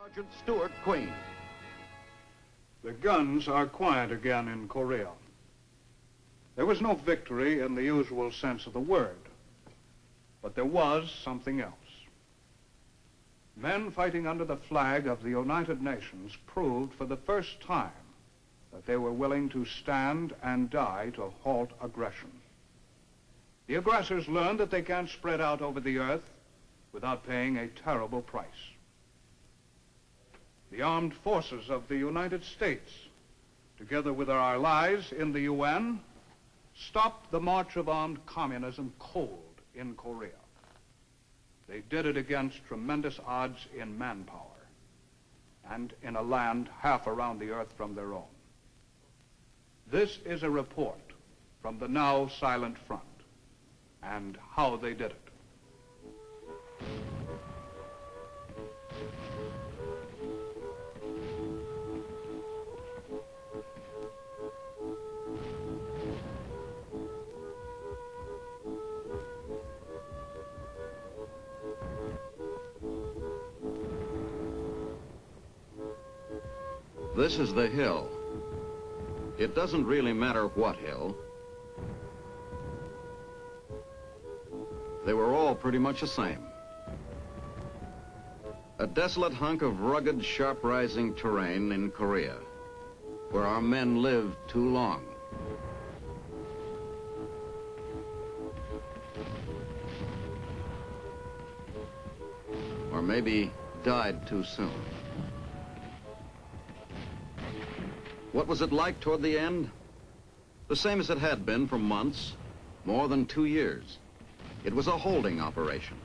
Sergeant Stuart Queen. The guns are quiet again in Korea. There was no victory in the usual sense of the word, but there was something else. Men fighting under the flag of the United Nations proved for the first time that they were willing to stand and die to halt aggression. The aggressors learned that they can't spread out over the earth without paying a terrible price. The armed forces of the United States, together with our allies in the UN, stopped the march of armed communism cold in Korea. They did it against tremendous odds in manpower and in a land half around the earth from their own. This is a report from the now silent front and how they did it. This is the hill. It doesn't really matter what hill. They were all pretty much the same. A desolate hunk of rugged, sharp-rising terrain in Korea, where our men lived too long. Or maybe died too soon. What was it like toward the end? The same as it had been for months, more than 2 years. It was a holding operation.